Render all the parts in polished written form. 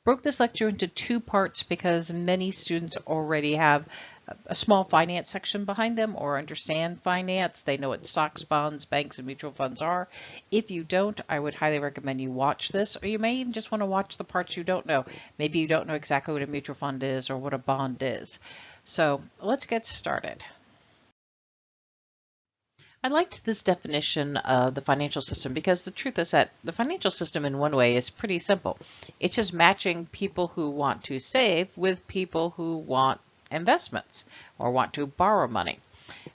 broke this lecture into two parts because many students already have a small finance section behind them or understand finance. They know what stocks, bonds, banks, and mutual funds are. If you don't, I would highly recommend you watch this, or you may even just want to watch the parts you don't know. Maybe you don't know exactly what a mutual fund is or what a bond is. So let's get started. I liked this definition of the financial system because the truth is that the financial system in one way is pretty simple. It's just matching people who want to save with people who want investments or want to borrow money.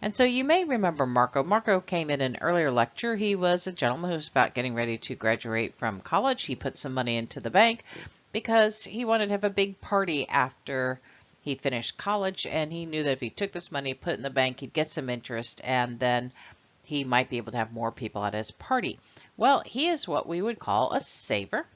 And so you may remember Marco. Marco came in an earlier lecture. He was a gentleman who was about getting ready to graduate from college. He put some money into the bank because he wanted to have a big party after he finished college, and he knew that if he took this money, put it in the bank, he'd get some interest, and then he might be able to have more people at his party. Well, he is what we would call a saver,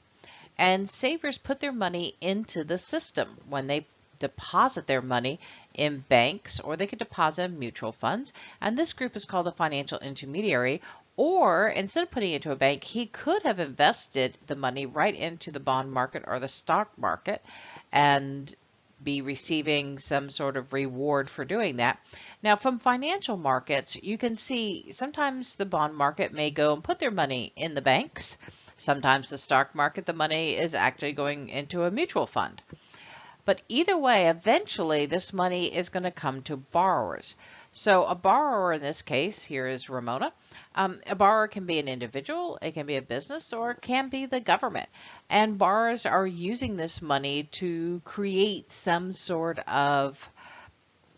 and savers put their money into the system when they deposit their money in banks, or they could deposit in mutual funds, and this group is called a financial intermediary. Or instead of putting it into a bank, he could have invested the money right into the bond market or the stock market and be receiving some sort of reward for doing that. Now, from financial markets, you can see sometimes the bond market may go and put their money in the banks. Sometimes the stock market, the money is actually going into a mutual fund. But either way, eventually this money is going to come to borrowers. So a borrower in this case, here is Ramona. A borrower can be an individual, it can be a business, or it can be the government. And borrowers are using this money to create some sort of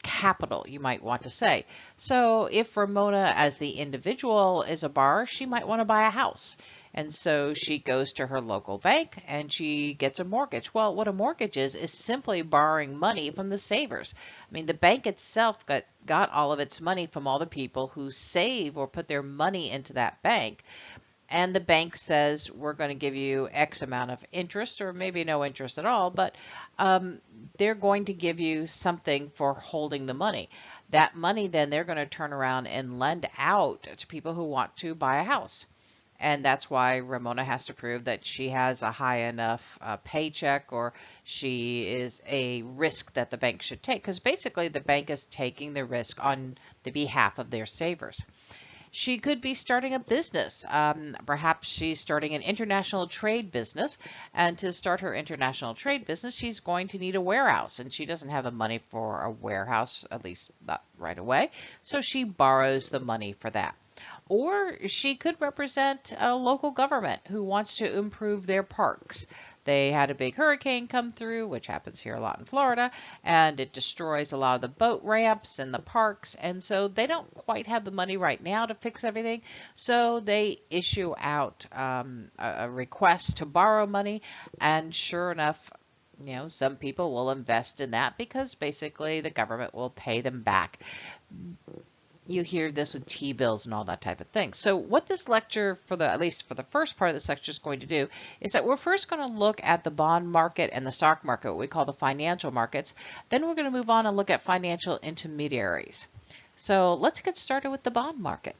capital, you might want to say. So if Ramona as the individual is a borrower, she might want to buy a house. And so she goes to her local bank and she gets a mortgage. Well, what a mortgage is simply borrowing money from the savers. I mean, the bank itself got all of its money from all the people who save or put their money into that bank. And the bank says, we're going to give you X amount of interest, or maybe no interest at all, but they're going to give you something for holding the money. That money then they're going to turn around and lend out to people who want to buy a house. And that's why Ramona has to prove that she has a high enough paycheck, or she is a risk that the bank should take. Because basically the bank is taking the risk on the behalf of their savers. She could be starting a business. Perhaps she's starting an international trade business. And to start her international trade business, she's going to need a warehouse. And she doesn't have the money for a warehouse, at least not right away. So she borrows the money for that. Or she could represent a local government who wants to improve their parks. They had a big hurricane come through, which happens here a lot in Florida, and it destroys a lot of the boat ramps and the parks. And so they don't quite have the money right now to fix everything. So they issue out a request to borrow money. And sure enough, some people will invest in that because basically the government will pay them back. You hear this with T-bills and all that type of thing. So what this lecture, at least for the first part of this lecture, is going to do is that we're first going to look at the bond market and the stock market, what we call the financial markets. Then we're going to move on and look at financial intermediaries. So let's get started with the bond market.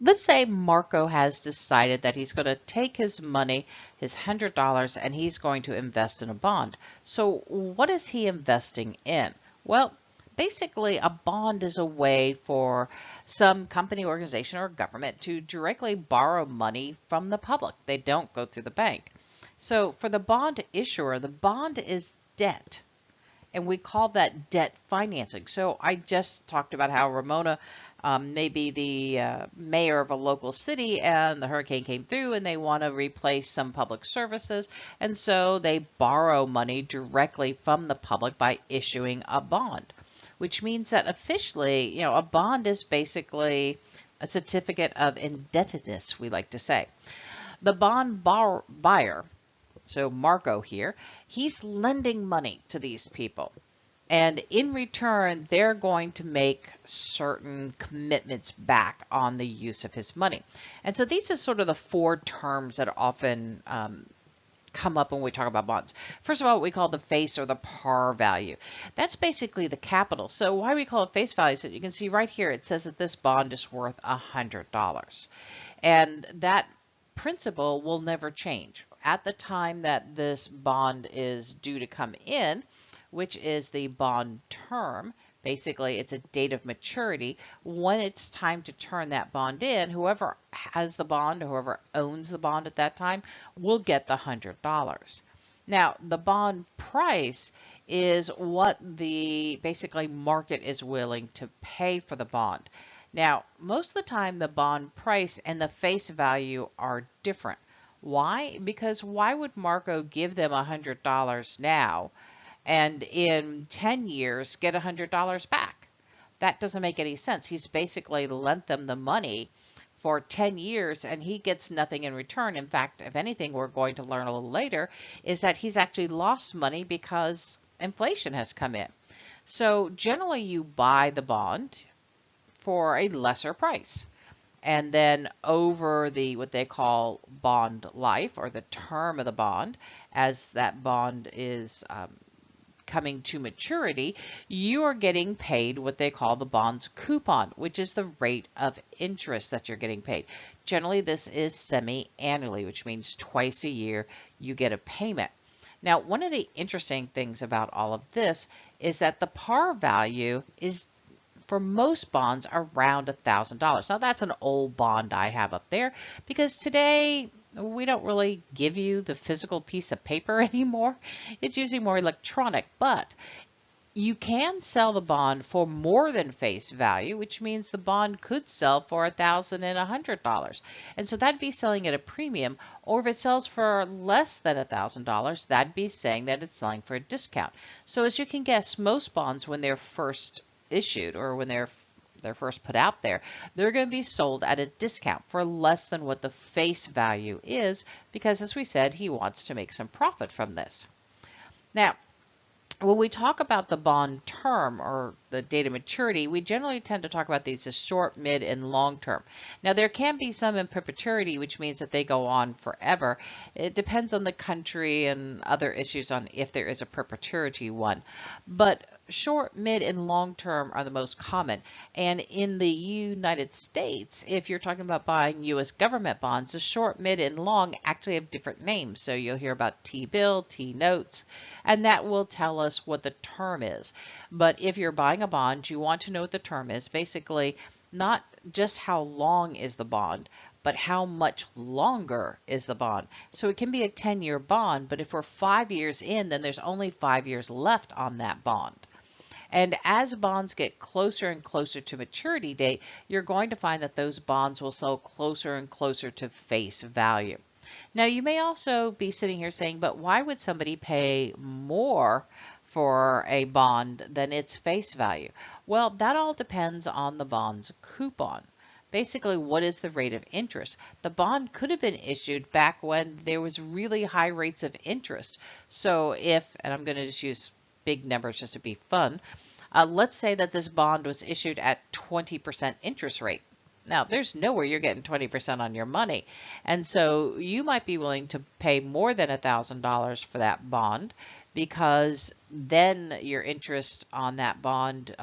Let's say Marco has decided that he's going to take his money, his $100, and he's going to invest in a bond. So what is he investing in? Well, basically, a bond is a way for some company, organization, or government to directly borrow money from the public. They don't go through the bank. So for the bond issuer, the bond is debt, and we call that debt financing. So I just talked about how Ramona may be the mayor of a local city, and the hurricane came through and they want to replace some public services, and so they borrow money directly from the public by issuing a bond. Which means that officially, a bond is basically a certificate of indebtedness, we like to say. The bond buyer, so Marco here, he's lending money to these people. And in return, they're going to make certain commitments back on the use of his money. And so these are sort of the four terms that often come up when we talk about bonds. First of all, what we call the face or the par value. That's basically the capital. So why we call it face value is that you can see right here, it says that this bond is worth $100. And that principal will never change. at the time that this bond is due to come in, which is the bond term, basically it's a date of maturity, when it's time to turn that bond in, whoever has the bond or whoever owns the bond at that time will get the $100. Now, the bond price is what the basically market is willing to pay for the bond. Now, most of the time the bond price and the face value are different. Why? Because why would Marco give them $100 now and in 10 years get $100 back? That doesn't make any sense. He's basically lent them the money for 10 years and he gets nothing in return. In fact, if anything, we're going to learn a little later, is that he's actually lost money because inflation has come in. So generally you buy the bond for a lesser price. And then over the what they call bond life, or the term of the bond, as that bond is coming to maturity, you are getting paid what they call the bond's coupon, which is the rate of interest that you're getting paid. Generally, this is semi-annually, which means twice a year you get a payment. Now, one of the interesting things about all of this is that the par value is, for most bonds, around $1,000. Now that's an old bond I have up there because today we don't really give you the physical piece of paper anymore. It's usually more electronic, but you can sell the bond for more than face value, which means the bond could sell for $1,100. And so that'd be selling at a premium, or if it sells for less than $1,000, that'd be saying that it's selling for a discount. So as you can guess, most bonds, when they're first issued or when they're first put out there, they're going to be sold at a discount for less than what the face value is, because as we said, he wants to make some profit from this. Now, when we talk about the bond term or the date of maturity, we generally tend to talk about these as short, mid, and long term. Now, there can be some in perpetuity, which means that they go on forever. It depends on the country and other issues on if there is a perpetuity one. But short, mid, and long term are the most common. And in the United States, if you're talking about buying U.S. government bonds, the short, mid, and long actually have different names. So you'll hear about T-bill, T-notes, and that will tell us what the term is. But if you're buying a bond, you want to know what the term is. Basically, not just how long is the bond, but how much longer is the bond. So it can be a 10-year bond, but if we're 5 years in, then there's only 5 years left on that bond. And as bonds get closer and closer to maturity date, you're going to find that those bonds will sell closer and closer to face value. Now, you may also be sitting here saying, but why would somebody pay more for a bond than its face value? Well, that all depends on the bond's coupon. Basically, what is the rate of interest? The bond could have been issued back when there was really high rates of interest. So if, and I'm going to just use big numbers just to be fun, let's say that this bond was issued at 20% interest rate. Now, there's nowhere you're getting 20% on your money. And so you might be willing to pay more than $1,000 for that bond, because then your interest on that bond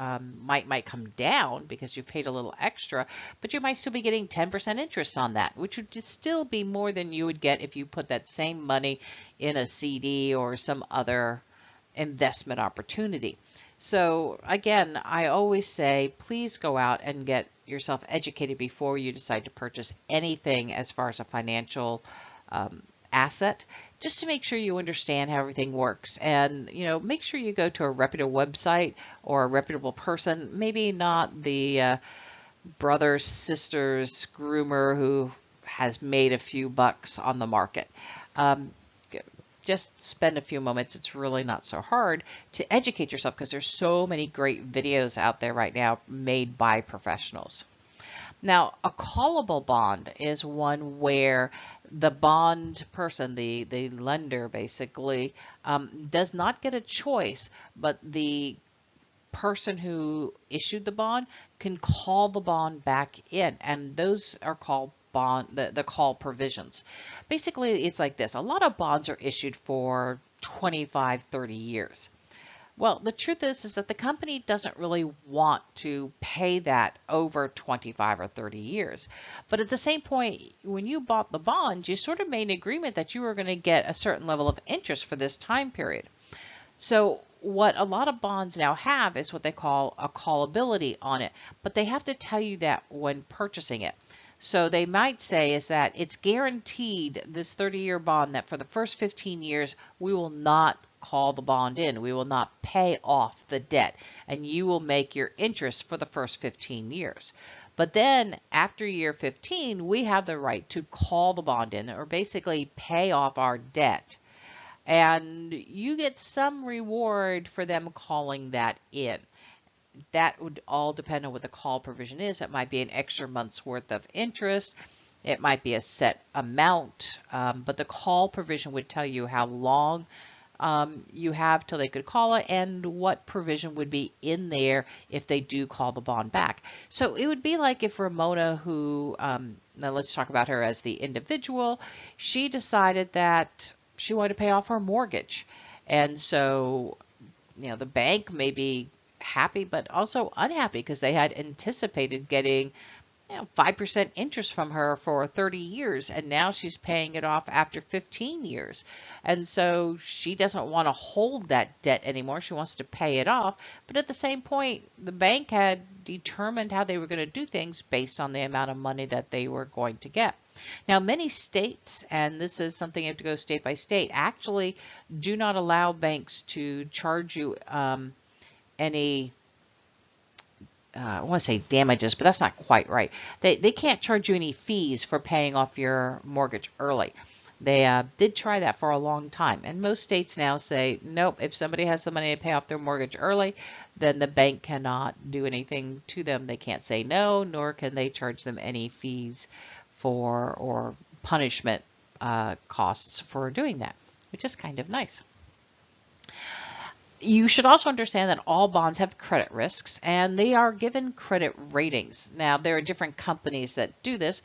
might come down because you've paid a little extra, but you might still be getting 10% interest on that, which would just still be more than you would get if you put that same money in a CD or some other investment opportunity. So again, I always say, please go out and get yourself educated before you decide to purchase anything as far as a financial asset, just to make sure you understand how everything works. And, you know, make sure you go to a reputable website or a reputable person, maybe not the brother, sister's groomer who has made a few bucks on the market. Just spend a few moments. It's really not so hard to educate yourself, because there's so many great videos out there right now made by professionals. Now, a callable bond is one where the bond person, the lender basically, does not get a choice, but the person who issued the bond can call the bond back in, and those are called the call provisions. Basically, it's like this. A lot of bonds are issued for 25, 30 years. Well, the truth is that the company doesn't really want to pay that over 25 or 30 years. But at the same point, when you bought the bond, you sort of made an agreement that you were going to get a certain level of interest for this time period. So what a lot of bonds now have is what they call a callability on it, but they have to tell you that when purchasing it. So they might say is that it's guaranteed, this 30-year bond, that for the first 15 years, we will not call the bond in. We will not pay off the debt, and you will make your interest for the first 15 years. But then after year 15, we have the right to call the bond in, or basically pay off our debt. And you get some reward for them calling that in. That would all depend on what the call provision is. It might be an extra month's worth of interest. It might be a set amount, but the call provision would tell you how long you have till they could call it, and what provision would be in there if they do call the bond back. So it would be like if Ramona, who, now let's talk about her as the individual, she decided that she wanted to pay off her mortgage. And so, the bank may be happy, but also unhappy because they had anticipated getting 5% interest from her for 30 years, and now she's paying it off after 15 years. And so she doesn't want to hold that debt anymore. She wants to pay it off. But at the same point, the bank had determined how they were going to do things based on the amount of money that they were going to get. Now, many states, and this is something you have to go state by state, actually do not allow banks to charge you any I want to say damages, but that's not quite right. They can't charge you any fees for paying off your mortgage early. They did try that for a long time, and most states now say, nope, if somebody has the money to pay off their mortgage early, then the bank cannot do anything to them. They can't say no, nor can they charge them any fees for or punishment costs for doing that, which is kind of nice. You should also understand that all bonds have credit risks, and they are given credit ratings. Now, there are different companies that do this.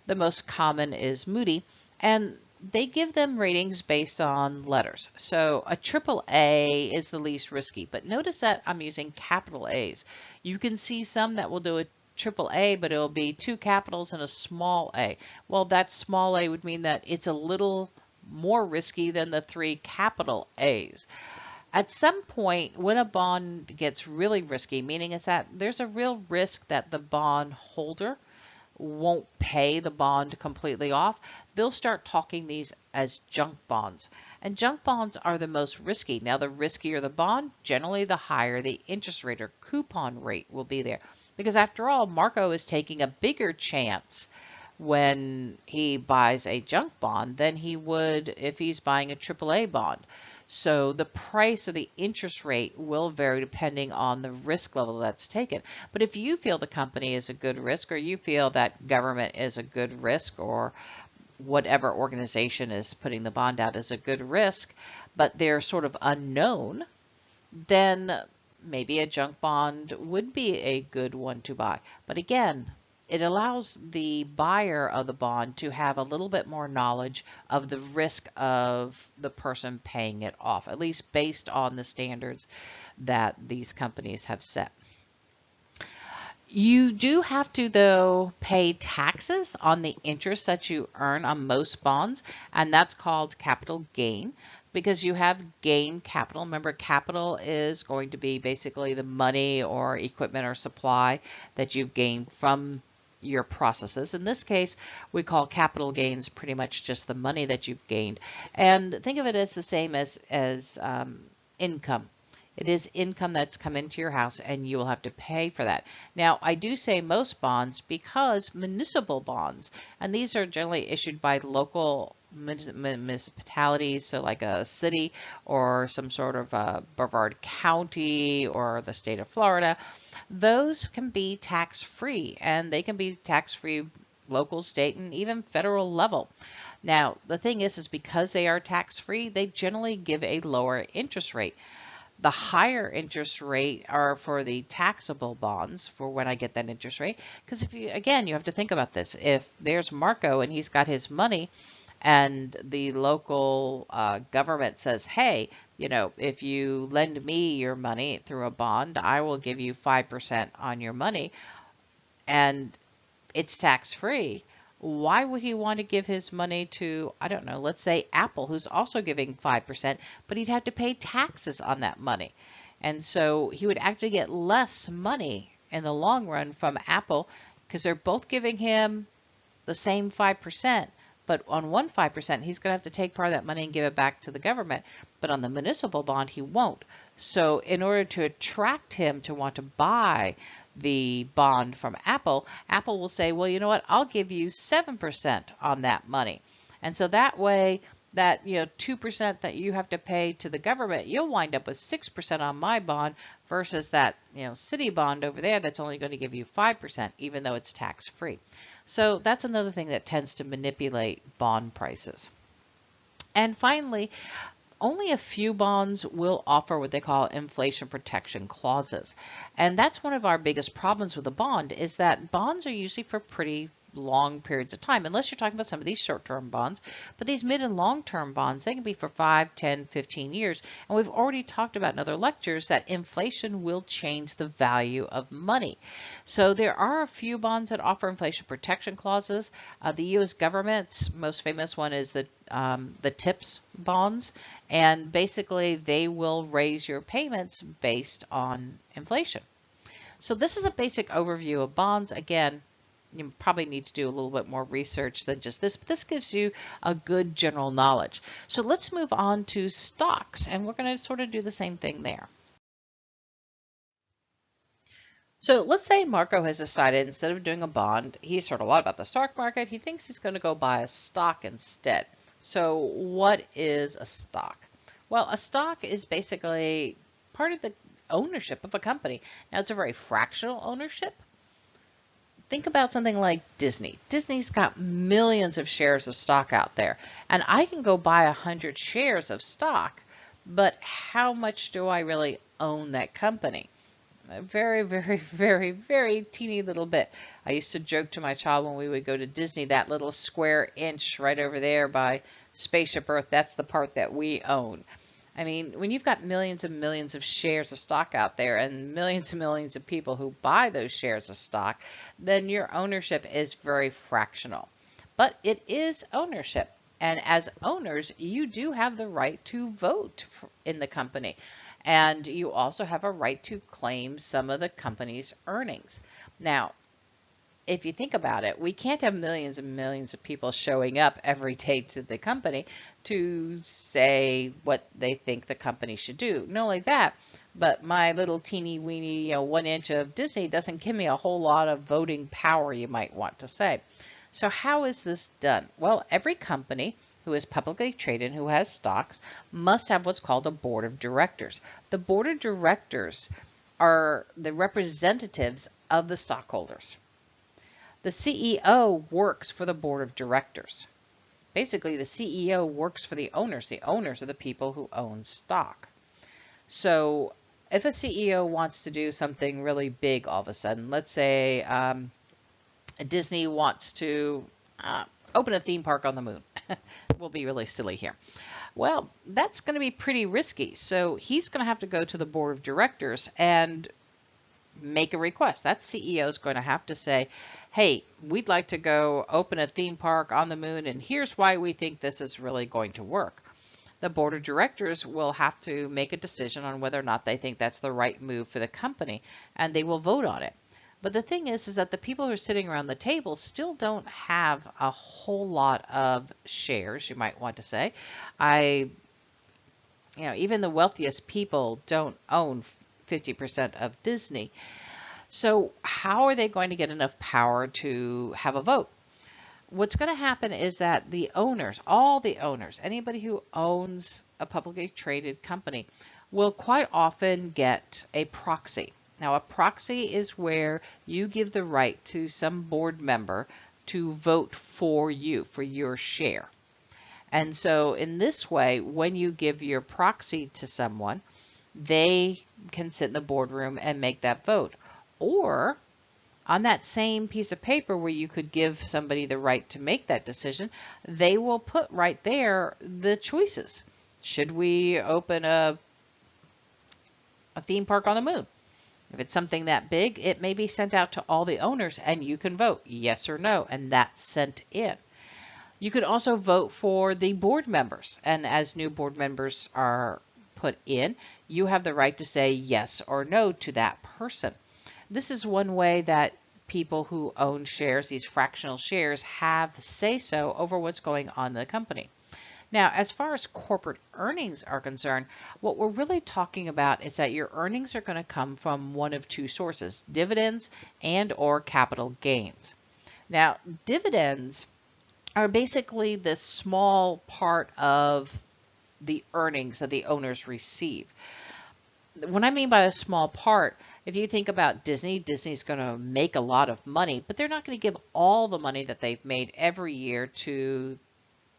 The most common is Moody, and they give them ratings based on letters. So a triple A is the least risky, but notice that I'm using capital A's. You can see some that will do a triple A, but it'll be 2 capitals and a small a. Well, that small a would mean that it's a little more risky than the 3 capital A's. At some point, when a bond gets really risky, meaning is that there's a real risk that the bond holder won't pay the bond completely off, they'll start talking these as junk bonds. And junk bonds are the most risky. Now, the riskier the bond, generally the higher the interest rate or coupon rate will be there. Because after all, Marco is taking a bigger chance when he buys a junk bond than he would if he's buying a AAA bond. So the price or the interest rate will vary depending on the risk level that's taken. But if you feel the company is a good risk, or you feel that government is a good risk, or whatever organization is putting the bond out is a good risk, but they're sort of unknown, then maybe a junk bond would be a good one to buy. But again, it allows the buyer of the bond to have a little bit more knowledge of the risk of the person paying it off, at least based on the standards that these companies have set. You do have to, though, pay taxes on the interest that you earn on most bonds, and that's called capital gain, because you have gained capital. Remember, capital is going to be basically the money or equipment or supply that you've gained from your processes. In this case, we call capital gains pretty much just the money that you've gained. And think of it as the same as income. It is income that's come into your house, and you will have to pay for that. Now, I do say most bonds because municipal bonds, and these are generally issued by local municipalities, so like a city or some sort of Brevard County or the state of Florida, those can be tax-free, and they can be tax-free local, state, and even federal level. Now, the thing is because they are tax-free, they generally give a lower interest rate. The higher interest rate are for the taxable bonds for when I get that interest rate. Because if you, again, you have to think about this. If there's Marco and he's got his money and the local government says, hey, if you lend me your money through a bond, I will give you 5% on your money, and it's tax free. Why would he want to give his money to, I don't know, let's say Apple, who's also giving 5%, but he'd have to pay taxes on that money. And so he would actually get less money in the long run from Apple because they're both giving him the same 5%. But on one 5%, he's going to have to take part of that money and give it back to the government. But on the municipal bond, he won't. So in order to attract him to want to buy the bond from Apple, Apple will say, well, you know what, I'll give you 7% on that money. And so that way, that 2% that you have to pay to the government, you'll wind up with 6% on my bond versus that city bond over there that's only going to give you 5%, even though it's tax free. So that's another thing that tends to manipulate bond prices. And finally, only a few bonds will offer what they call inflation protection clauses. And that's one of our biggest problems with a bond, is that bonds are usually for pretty long periods of time, unless you're talking about some of these short-term bonds. But these mid and long-term bonds, they can be for 5, 10, 15 years. And we've already talked about in other lectures that inflation will change the value of money. So there are a few bonds that offer inflation protection clauses. The U.S. government's most famous one is the TIPS bonds, and basically they will raise your payments based on inflation. So this is a basic overview of bonds. Again, you probably need to do a little bit more research than just this, but this gives you a good general knowledge. So let's move on to stocks, and we're going to sort of do the same thing there. So let's say Marco has decided, instead of doing a bond, he's heard a lot about the stock market. He thinks he's going to go buy a stock instead. So what is a stock? Well, a stock is basically part of the ownership of a company. Now, it's a very fractional ownership. Think about something like Disney. Disney's got millions of shares of stock out there, and I can go buy 100 shares of stock, but how much do I really own that company? A very, very, very, very teeny little bit. I used to joke to my child when we would go to Disney, that little square inch right over there by Spaceship Earth, that's the part that we own. I mean, when you've got millions and millions of shares of stock out there and millions of people who buy those shares of stock, then your ownership is very fractional. But it is ownership. And as owners, you do have the right to vote in the company. And you also have a right to claim some of the company's earnings. Now, if you think about it, we can't have millions and millions of people showing up every day to the company to say what they think the company should do. Not only that, but my little teeny weeny 1 inch of Disney doesn't give me a whole lot of voting power, you might want to say. So how is this done? Well, every company who is publicly traded, who has stocks, must have what's called a board of directors. The board of directors are the representatives of the stockholders. The CEO works for the board of directors. Basically, the CEO works for the owners. The owners are the people who own stock. So if a CEO wants to do something really big all of a sudden, let's say Disney wants to open a theme park on the moon. We'll be really silly here. Well, that's going to be pretty risky. So he's going to have to go to the board of directors and make a request. That CEO is going to have to say, hey, we'd like to go open a theme park on the moon, and here's why we think this is really going to work. The board of directors will have to make a decision on whether or not they think that's the right move for the company, and they will vote on it. But the thing is that the people who are sitting around the table still don't have a whole lot of shares, you might want to say. Even the wealthiest people don't own 50% of Disney. So how are they going to get enough power to have a vote? What's going to happen is that the owners, all the owners, anybody who owns a publicly traded company will quite often get a proxy. Now, a proxy is where you give the right to some board member to vote for you, for your share. And so in this way, when you give your proxy to someone, they can sit in the boardroom and make that vote. Or On that same piece of paper where you could give somebody the right to make that decision, they will put right there the choices. Should we open a theme park on the moon? If it's something that big, it may be sent out to all the owners and you can vote yes or no, and that's sent in. You could also vote for the board members, and as new board members are put in, you have the right to say yes or no to that person. This is one way that people who own shares, these fractional shares, have say so over what's going on in the company. Now, as far as corporate earnings are concerned, what we're really talking about is that your earnings are going to come from one of two sources, dividends and or capital gains. Now, dividends are basically this small part of the earnings that the owners receive. What I mean by a small part, if you think about Disney, Disney's going to make a lot of money, but they're not going to give all the money that they've made every year to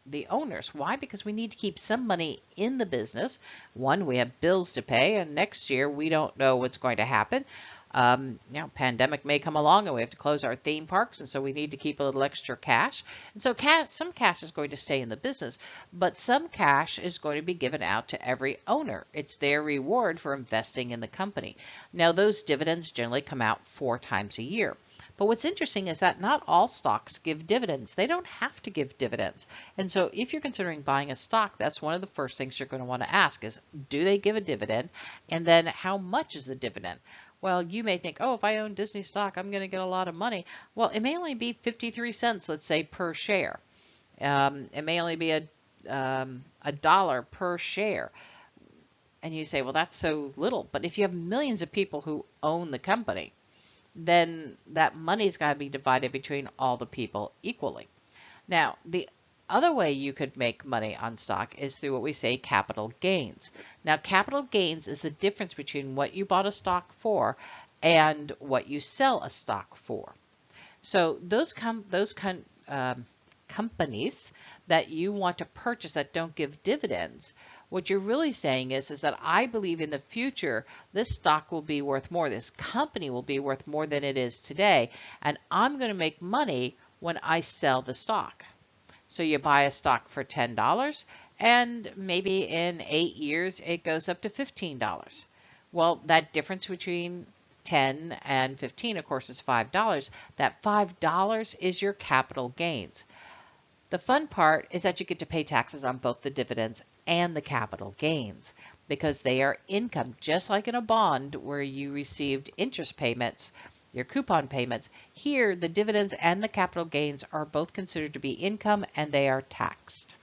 the owners. Why? Because we need to keep some money in the business. One, we have bills to pay, and next year we don't know what's going to happen. Pandemic may come along and we have to close our theme parks, and so we need to keep a little extra cash. And so some cash is going to stay in the business, but some cash is going to be given out to every owner. It's their reward for investing in the company. Now, those dividends generally come out 4 times a year. But what's interesting is that not all stocks give dividends. They don't have to give dividends. And so if you're considering buying a stock, that's one of the first things you're going to want to ask is, do they give a dividend? And then how much is the dividend? Well, you may think, oh, if I own Disney stock, I'm going to get a lot of money. Well, it may only be 53 cents, let's say, per share. It may only be a dollar per share. And you say, well, that's so little. But if you have millions of people who own the company, then that money's got to be divided between all the people equally. Now, the other way you could make money on stock is through what we say capital gains. Now, capital gains is the difference between what you bought a stock for and what you sell a stock for. So those companies that you want to purchase that don't give dividends, what you're really saying is that I believe in the future this stock will be worth more, this company will be worth more than it is today, and I'm going to make money when I sell the stock. So you buy a stock for $10 and maybe in 8 years it goes up to $15. Well, that difference between 10 and 15 of course is $5. That $5 is your capital gains. The fun part is that you get to pay taxes on both the dividends and the capital gains because they are income, just like in a bond where you received interest payments, your coupon payments. Here, the dividends and the capital gains are both considered to be income and they are taxed.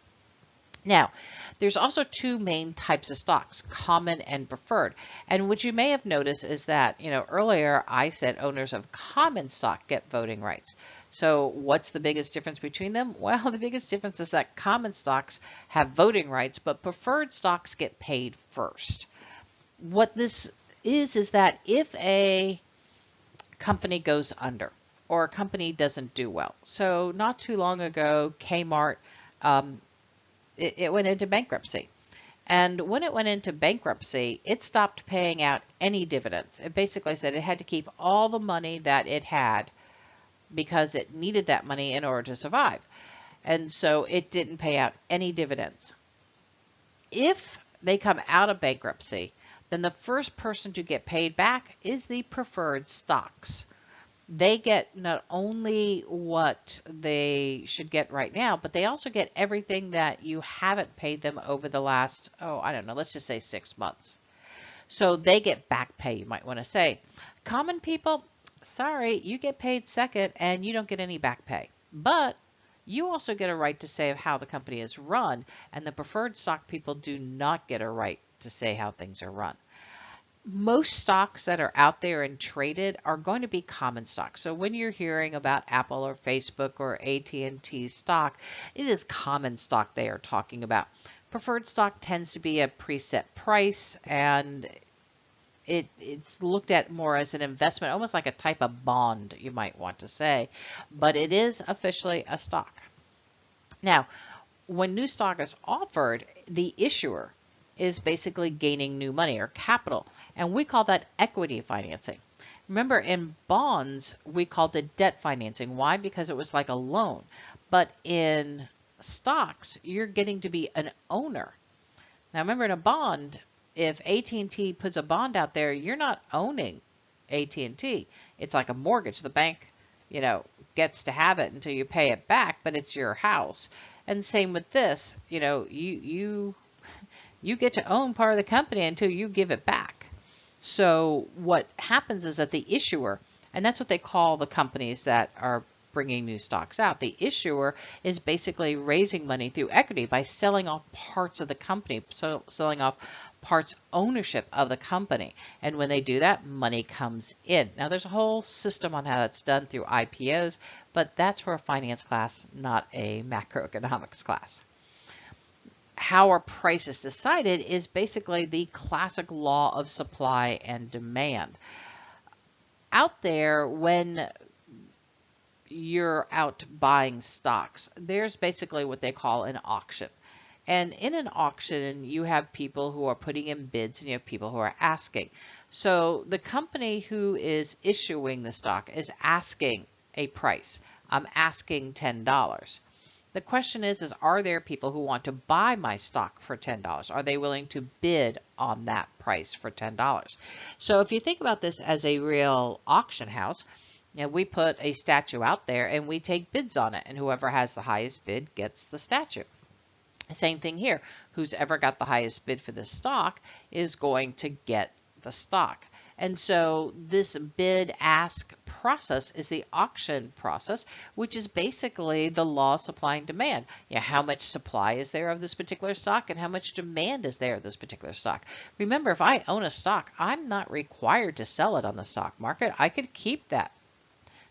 Now, there's also 2 main types of stocks, common and preferred. And what you may have noticed is that, earlier I said owners of common stock get voting rights. So what's the biggest difference between them? Well, the biggest difference is that common stocks have voting rights, but preferred stocks get paid first. What this is that if a company goes under or a company doesn't do well. So not too long ago, Kmart, it went into bankruptcy. And when it went into bankruptcy, it stopped paying out any dividends. It basically said it had to keep all the money that it had because it needed that money in order to survive. And so it didn't pay out any dividends. If they come out of bankruptcy, then the first person to get paid back is the preferred stocks. They get not only what they should get right now, but they also get everything that you haven't paid them over the last, let's just say 6 months. So they get back pay, you might want to say. Common people, sorry, you get paid second and you don't get any back pay. But you also get a right to say how the company is run, and the preferred stock people do not get a right to say how things are run. Most stocks that are out there and traded are going to be common stocks. So when you're hearing about Apple or Facebook or AT&T stock, it is common stock they are talking about. Preferred stock tends to be a preset price, and it's looked at more as an investment, almost like a type of bond, you might want to say, but it is officially a stock. Now, when new stock is offered, the issuer is basically gaining new money or capital, and we call that equity financing. Remember, in bonds, we called it debt financing. Why? Because it was like a loan. But in stocks, you're getting to be an owner. Now, remember, in a bond, if AT&T puts a bond out there, you're not owning AT&T. It's like a mortgage. The bank, gets to have it until you pay it back, but it's your house. And same with this, you get to own part of the company until you give it back. So what happens is that the issuer, and that's what they call the companies that are bringing new stocks out. The issuer is basically raising money through equity by selling off parts of the company, so selling off parts ownership of the company. And when they do that, money comes in. Now there's a whole system on how that's done through IPOs, but that's for a finance class, not a macroeconomics class. How a price is decided is basically the classic law of supply and demand. Out there, when you're out buying stocks, there's basically what they call an auction. And in an auction, you have people who are putting in bids and you have people who are asking. So the company who is issuing the stock is asking a price. I'm asking $10. The question is are there people who want to buy my stock for $10? Are they willing to bid on that price for $10? So if you think about this as a real auction house, we put a statue out there and we take bids on it, and whoever has the highest bid gets the statue. Same thing here. Who's ever got the highest bid for this stock is going to get the stock. And so this bid-ask process is the auction process, which is basically the law of supply and demand. How much supply is there of this particular stock and how much demand is there of this particular stock? Remember, if I own a stock, I'm not required to sell it on the stock market. I could keep that.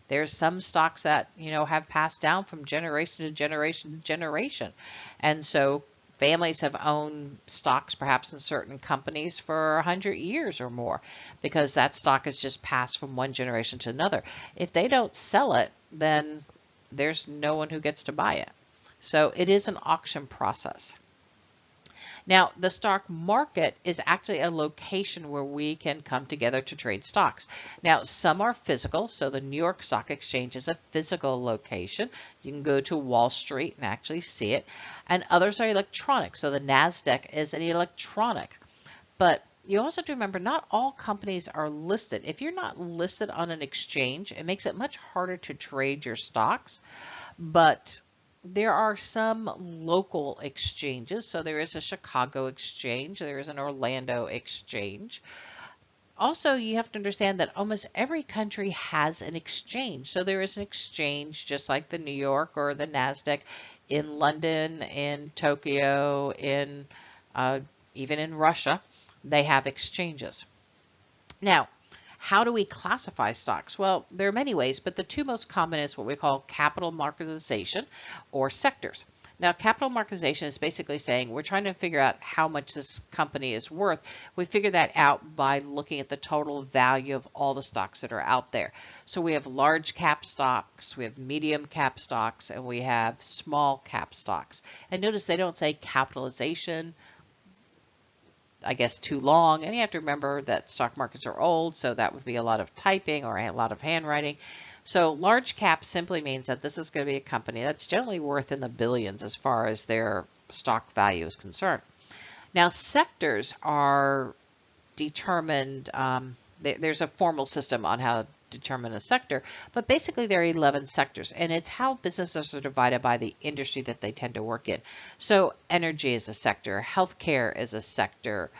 There's some stocks that, have passed down from generation to generation to generation. And so families have owned stocks perhaps in certain companies for 100 years or more because that stock has just passed from one generation to another. If they don't sell it, then there's no one who gets to buy it. So it is an auction process. Now, the stock market is actually a location where we can come together to trade stocks. Now, some are physical, so the New York Stock Exchange is a physical location. You can go to Wall Street and actually see it. And others are electronic, so the NASDAQ is an electronic. But you also have to remember, not all companies are listed. If you're not listed on an exchange, it makes it much harder to trade your stocks. But there are some local exchanges. So there is a Chicago exchange, there is an Orlando exchange. Also, you have to understand that almost every country has an exchange. So there is an exchange just like the New York or the NASDAQ in London, in Tokyo, in even in Russia, they have exchanges. Now, how do we classify stocks? Well, there are many ways, but the two most common is what we call capital marketization or sectors. Now, capital marketization is basically saying we're trying to figure out how much this company is worth. We figure that out by looking at the total value of all the stocks that are out there. So we have large cap stocks, we have medium cap stocks, and we have small cap stocks. And notice they don't say capitalization, I guess, too long. And you have to remember that stock markets are old, so that would be a lot of typing or a lot of handwriting. So large cap simply means that this is going to be a company that's generally worth in the billions as far as their stock value is concerned. Now, sectors are determined, there's a formal system on how to determine a sector, but basically there are 11 sectors, and it's how businesses are divided by the industry that they tend to work in. So energy is a sector, healthcare is a sector,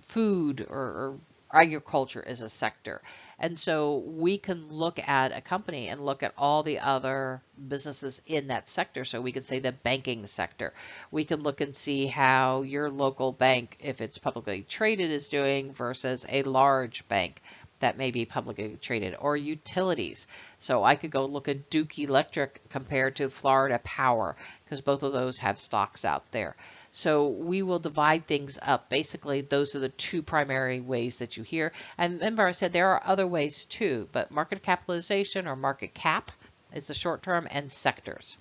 food or agriculture is a sector. And so we can look at a company and look at all the other businesses in that sector. So we could say the banking sector. We can look and see how your local bank, if it's publicly traded, is doing versus a large bank that may be publicly traded, or utilities. So I could go look at Duke Electric compared to Florida Power, because both of those have stocks out there. So we will divide things up. Basically, those are the two primary ways that you hear. And remember, I said there are other ways too, but market capitalization or market cap is the short term, and sectors.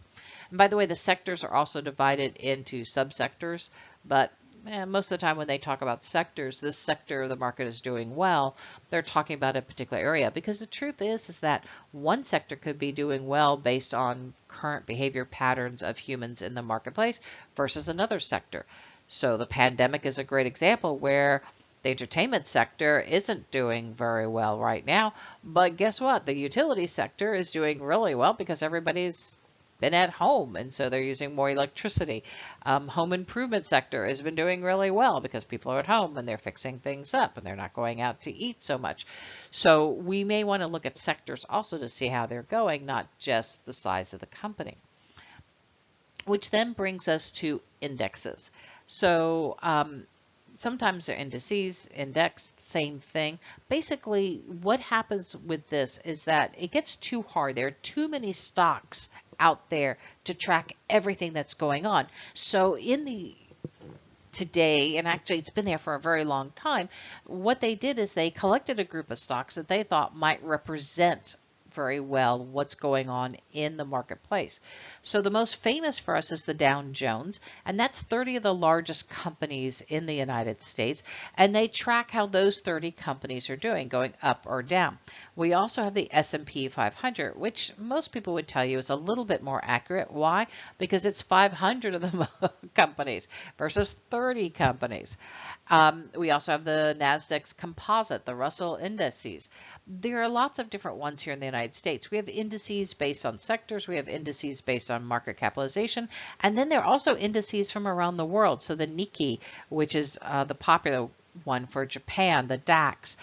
And by the way, the sectors are also divided into subsectors, but And most of the time when they talk about sectors, this sector of the market is doing well, they're talking about a particular area, because the truth is that one sector could be doing well based on current behavior patterns of humans in the marketplace versus another sector. So the pandemic is a great example where the entertainment sector isn't doing very well right now, but guess what? The utility sector is doing really well because everybody's been at home, and so they're using more electricity. Home improvement sector has been doing really well because people are at home and they're fixing things up and they're not going out to eat so much. So we may want to look at sectors also to see how they're going, not just the size of the company. Which then brings us to indexes. So sometimes they're indices, index, same thing. Basically, what happens with this is that it gets too hard. There are too many stocks out there to track everything that's going on. So in the today, and actually it's been there for a very long time, what they did is they collected a group of stocks that they thought might represent very well what's going on in the marketplace. So the most famous for us is the Dow Jones, and that's 30 of the largest companies in the United States, and they track how those 30 companies are doing, going up or down. We also have the S&P 500, which most people would tell you is a little bit more accurate. Why? Because it's 500 of the companies versus 30 companies. We also have the NASDAQ's composite, the Russell indices. There are lots of different ones here in the United States. We have indices based on sectors, we have indices based on market capitalization, and then there are also indices from around the world. So the Nikkei, which is the popular one for Japan, the DAX.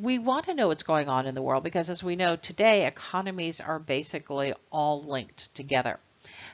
We want to know what's going on in the world because, as we know today, economies are basically all linked together.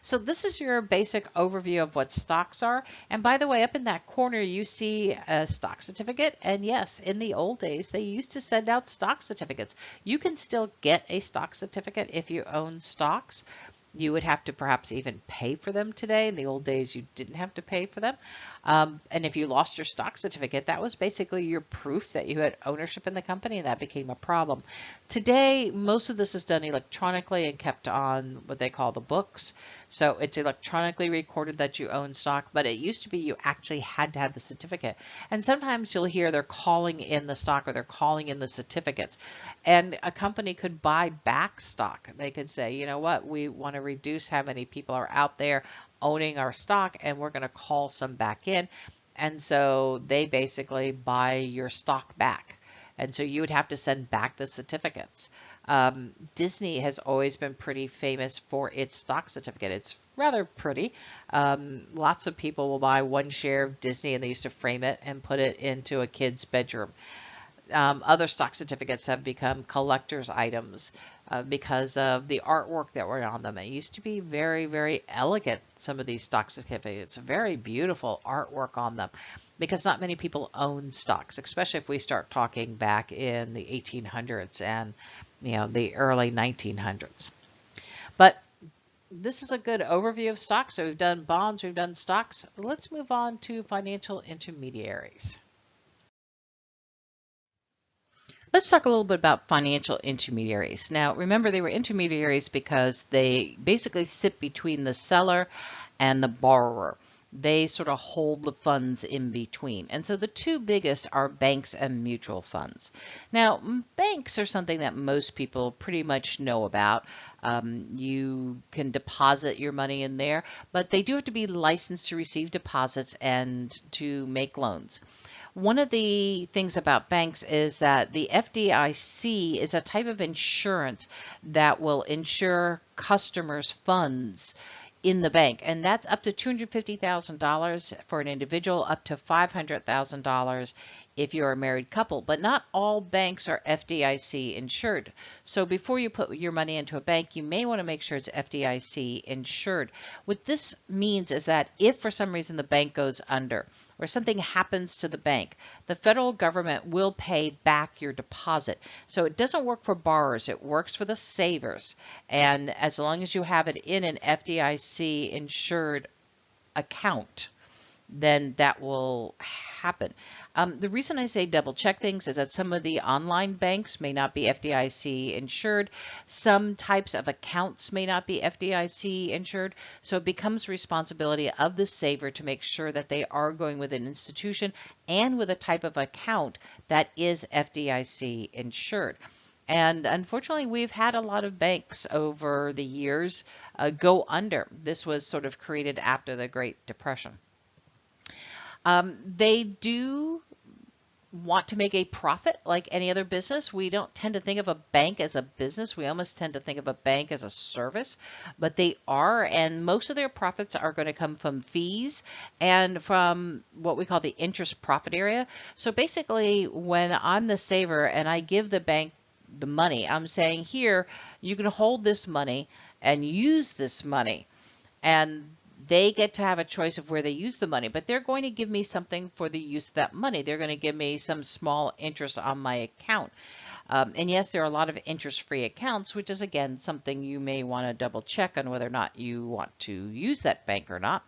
So this is your basic overview of what stocks are. And by the way, up in that corner, you see a stock certificate. And yes, in the old days, they used to send out stock certificates. You can still get a stock certificate if you own stocks. You would have to perhaps even pay for them today. In the old days, you didn't have to pay for them. And if you lost your stock certificate, that was basically your proof that you had ownership in the company, and that became a problem. Today, most of this is done electronically and kept on what they call the books. So it's electronically recorded that you own stock, but it used to be you actually had to have the certificate. And sometimes you'll hear they're calling in the stock or they're calling in the certificates. And a company could buy back stock. They could say, you know what, we want to reduce how many people are out there owning our stock, and we're going to call some back in. And so they basically buy your stock back. And so you would have to send back the certificates. Disney has always been pretty famous for its stock certificate. It's rather pretty. Lots of people will buy one share of Disney and they used to frame it and put it into a kid's bedroom. Other stock certificates have become collector's items because of the artwork that were on them. It used to be very, very elegant, some of these stock certificates, very beautiful artwork on them, because not many people own stocks, especially if we start talking back in the 1800s and the early 1900s. But this is a good overview of stocks. So we've done bonds, we've done stocks. Let's move on to financial intermediaries. Let's talk a little bit about financial intermediaries. Now, remember, they were intermediaries because they basically sit between the seller and the borrower. They sort of hold the funds in between. And so the two biggest are banks and mutual funds. Now, banks are something that most people pretty much know about. You can deposit your money in there, but they do have to be licensed to receive deposits and to make loans. One of the things about banks is that the FDIC is a type of insurance that will insure customers' funds in the bank, and that's up to $250,000 for an individual, up to $500,000 if you're a married couple. But not all banks are FDIC insured. So before you put your money into a bank, you may want to make sure it's FDIC insured. What this means is that if for some reason the bank goes under, or something happens to the bank, the federal government will pay back your deposit. So it doesn't work for borrowers, it works for the savers. And as long as you have it in an FDIC insured account, then that will happen. The reason I say double check things is that some of the online banks may not be FDIC insured. Some types of accounts may not be FDIC insured. So it becomes responsibility of the saver to make sure that they are going with an institution and with a type of account that is FDIC insured. And unfortunately, we've had a lot of banks over the years go under. This was sort of created after the Great Depression. They do want to make a profit like any other business. We don't tend to think of a bank as a business. We almost tend to think of a bank as a service, but they are, and most of their profits are going to come from fees and from what we call the interest profit area. So basically, when I'm the saver and I give the bank the money, I'm saying, here, you can hold this money and use this money. And they get to have a choice of where they use the money, but they're going to give me something for the use of that money. They're going to give me some small interest on my account. And yes, there are a lot of interest-free accounts, which is, again, something you may want to double check on whether or not you want to use that bank or not.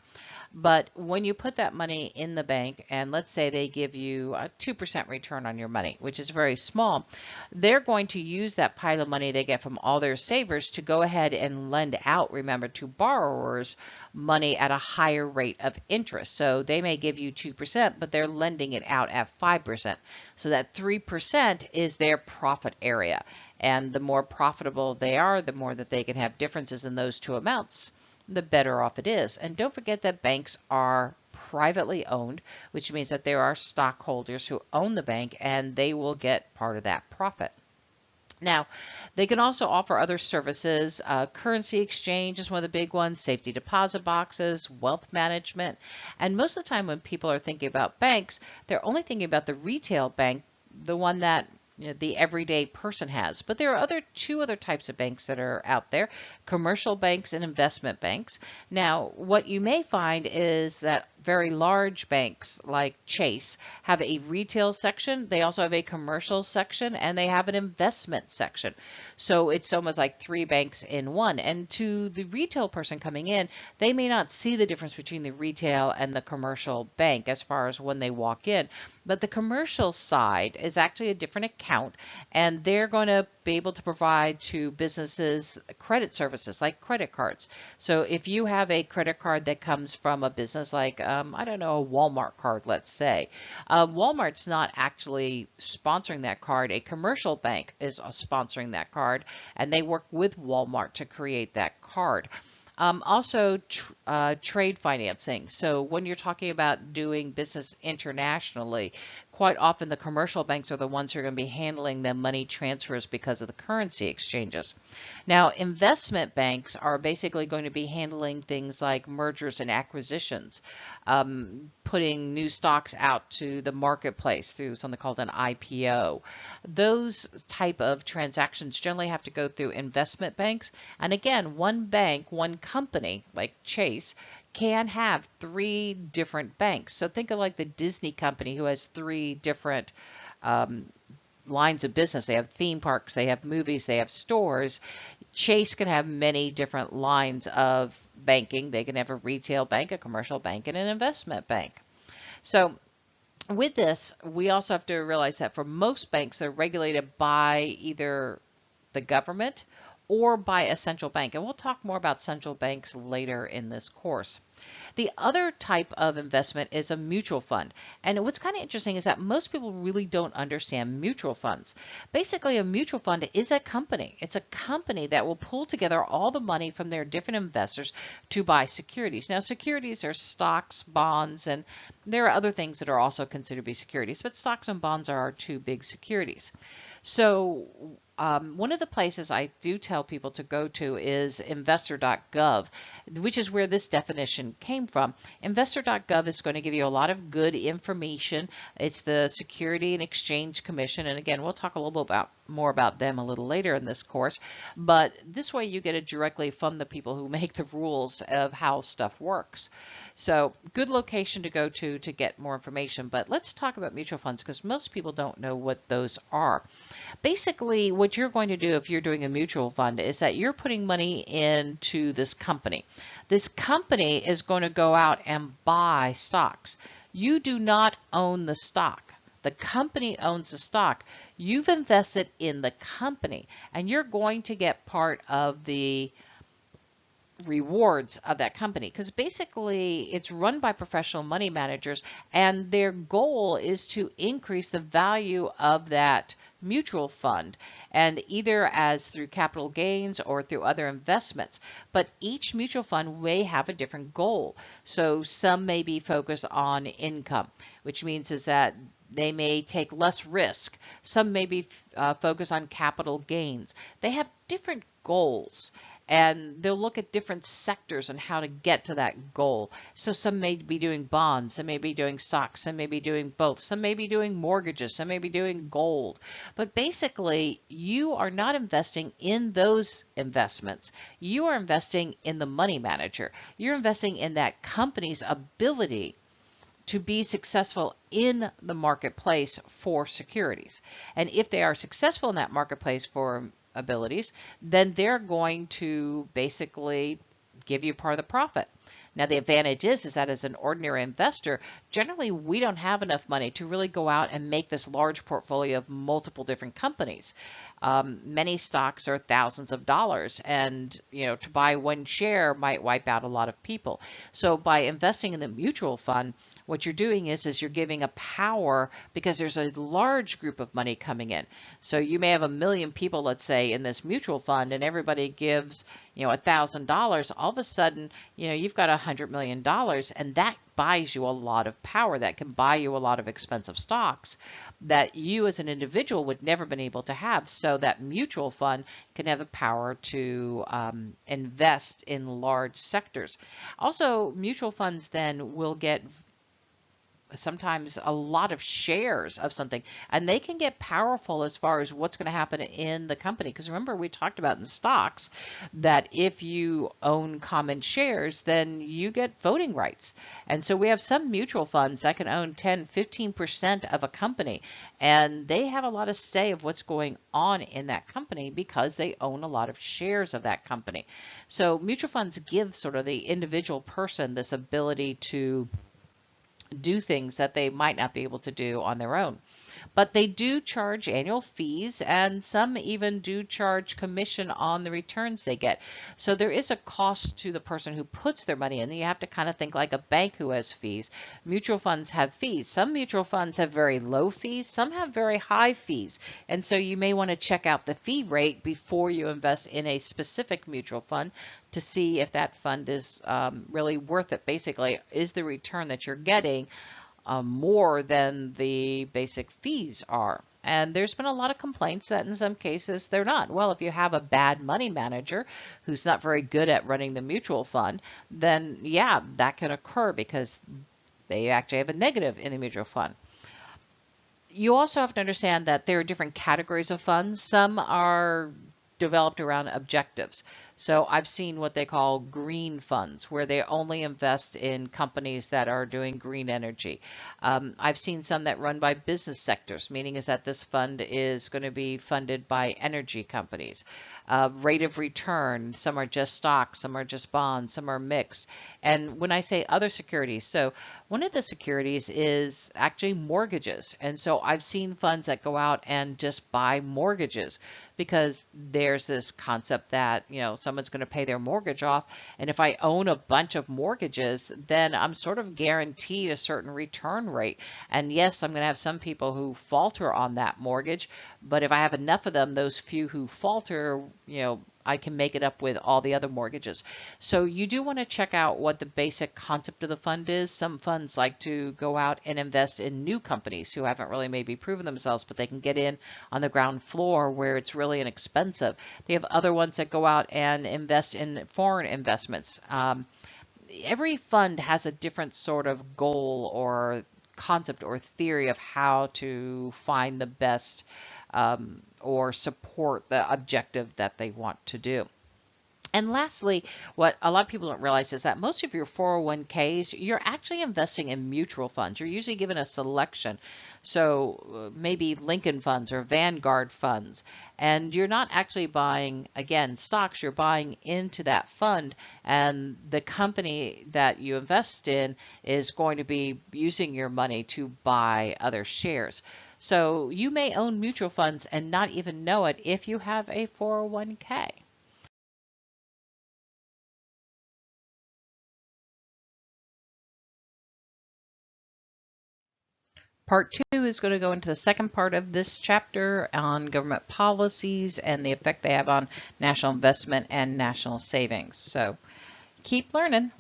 But when you put that money in the bank, and let's say they give you a 2% return on your money, which is very small, they're going to use that pile of money they get from all their savers to go ahead and lend out, remember, to borrowers money at a higher rate of interest. So they may give you 2%, but they're lending it out at 5%. So that 3% is their profit area. And the more profitable they are, the more that they can have differences in those two amounts, the better off it is. And don't forget that banks are privately owned, which means that there are stockholders who own the bank and they will get part of that profit. Now, they can also offer other services. Currency exchange is one of the big ones, safety deposit boxes, wealth management. And most of the time when people are thinking about banks, they're only thinking about the retail bank, the one that the everyday person has. But there are two other types of banks that are out there, commercial banks and investment banks. Now, what you may find is that very large banks like Chase have a retail section, they also have a commercial section, and they have an investment section. So it's almost like three banks in one. And to the retail person coming in, they may not see the difference between the retail and the commercial bank as far as when they walk in. But the commercial side is actually a different account, and they're going to be able to provide to businesses credit services like credit cards. So if you have a credit card that comes from a business like, I don't know, a Walmart card, let's say, Walmart's not actually sponsoring that card. A commercial bank is sponsoring that card, and they work with Walmart to create that card. Also, trade financing. So when you're talking about doing business internationally, quite often the commercial banks are the ones who are going to be handling the money transfers because of the currency exchanges. Now, investment banks are basically going to be handling things like mergers and acquisitions, putting new stocks out to the marketplace through something called an IPO. Those type of transactions generally have to go through investment banks. And again, one bank, one company like Chase can have three different banks. So think of like the Disney company who has three different lines of business. They have theme parks, they have movies, they have stores. Chase can have many different lines of banking. They can have a retail bank, a commercial bank, and an investment bank. So with this, we also have to realize that for most banks, they're regulated by either the government or by a central bank. And we'll talk more about central banks later in this course. The other type of investment is a mutual fund. And what's kind of interesting is that most people really don't understand mutual funds. Basically, a mutual fund is a company. It's a company that will pull together all the money from their different investors to buy securities. Now, securities are stocks, bonds, and there are other things that are also considered to be securities, but stocks and bonds are our two big securities. So one of the places I do tell people to go to is investor.gov, which is where this definition came from. Investor.gov is going to give you a lot of good information. It's the Security and Exchange Commission, and again, we'll talk a little bit more about them a little later in this course, but this way you get it directly from the people who make the rules of how stuff works. So good location to go to get more information. But let's talk about mutual funds because most people don't know what those are. Basically, what you're going to do if you're doing a mutual fund is that you're putting money into this company. This company is going to go out and buy stocks. You do not own the stock. The company owns the stock. You've invested in the company, and you're going to get part of the rewards of that company, because basically it's run by professional money managers, and their goal is to increase the value of that mutual fund, and either as through capital gains or through other investments. But each mutual fund may have a different goal. So some may be focused on income, which means is that they may take less risk. Some may be focused on capital gains. They have different goals, and they'll look at different sectors and how to get to that goal. So some may be doing bonds, some may be doing stocks, some may be doing both, some may be doing mortgages, some may be doing gold. But basically, you are not investing in those investments. You are investing in the money manager. You're investing in that company's ability to be successful in the marketplace for securities. And if they are successful in that marketplace for abilities, then they're going to basically give you part of the profit. Now, the advantage is that as an ordinary investor, generally we don't have enough money to really go out and make this large portfolio of multiple different companies. Many stocks are thousands of dollars, and to buy one share might wipe out a lot of people. So by investing in the mutual fund, what you're doing is you're giving a power, because there's a large group of money coming in. So you may have 1 million people, let's say, in this mutual fund, and everybody gives $1,000. All of a sudden, you've got $100 million, and that buys you a lot of power. That can buy you a lot of expensive stocks that you as an individual would never been able to have. So that mutual fund can have the power to invest in large sectors. Also, mutual funds then will get sometimes a lot of shares of something, and they can get powerful as far as what's going to happen in the company. Because remember, we talked about in stocks that if you own common shares, then you get voting rights. And so we have some mutual funds that can own 10-15% of a company, and they have a lot of say of what's going on in that company because they own a lot of shares of that company. So mutual funds give sort of the individual person this ability to do things that they might not be able to do on their own. But they do charge annual fees, and some even do charge commission on the returns they get. So there is a cost to the person who puts their money in. You have to kind of think like a bank who has fees. Mutual funds have fees. Some mutual funds have very low fees. Some have very high fees. And so you may want to check out the fee rate before you invest in a specific mutual fund to see if that fund is really worth it. Basically, is the return that you're getting more than the basic fees are? And there's been a lot of complaints that in some cases they're not. Well, if you have a bad money manager who's not very good at running the mutual fund, then yeah, that can occur because they actually have a negative in the mutual fund. You also have to understand that there are different categories of funds. Some are developed around objectives. So I've seen what they call green funds, where they only invest in companies that are doing green energy. I've seen some that run by business sectors, meaning is that this fund is going to be funded by energy companies. Rate of return, some are just stocks, some are just bonds, some are mixed. And when I say other securities, so one of the securities is actually mortgages. And so I've seen funds that go out and just buy mortgages, because there's this concept that, someone's going to pay their mortgage off. And if I own a bunch of mortgages, then I'm sort of guaranteed a certain return rate. And yes, I'm going to have some people who falter on that mortgage, but if I have enough of them, those few who falter, I can make it up with all the other mortgages. So you do want to check out what the basic concept of the fund is. Some funds like to go out and invest in new companies who haven't really maybe proven themselves, but they can get in on the ground floor where it's really inexpensive. They have other ones that go out and invest in foreign investments. Every fund has a different sort of goal or concept or theory of how to find the best or support the objective that they want to do. And lastly, what a lot of people don't realize is that most of your 401ks, you're actually investing in mutual funds. You're usually given a selection. So maybe Lincoln funds or Vanguard funds. And you're not actually buying, again, stocks. You're buying into that fund. And the company that you invest in is going to be using your money to buy other shares. So you may own mutual funds and not even know it if you have a 401k. Part two is going to go into the second part of this chapter on government policies and the effect they have on national investment and national savings. So keep learning.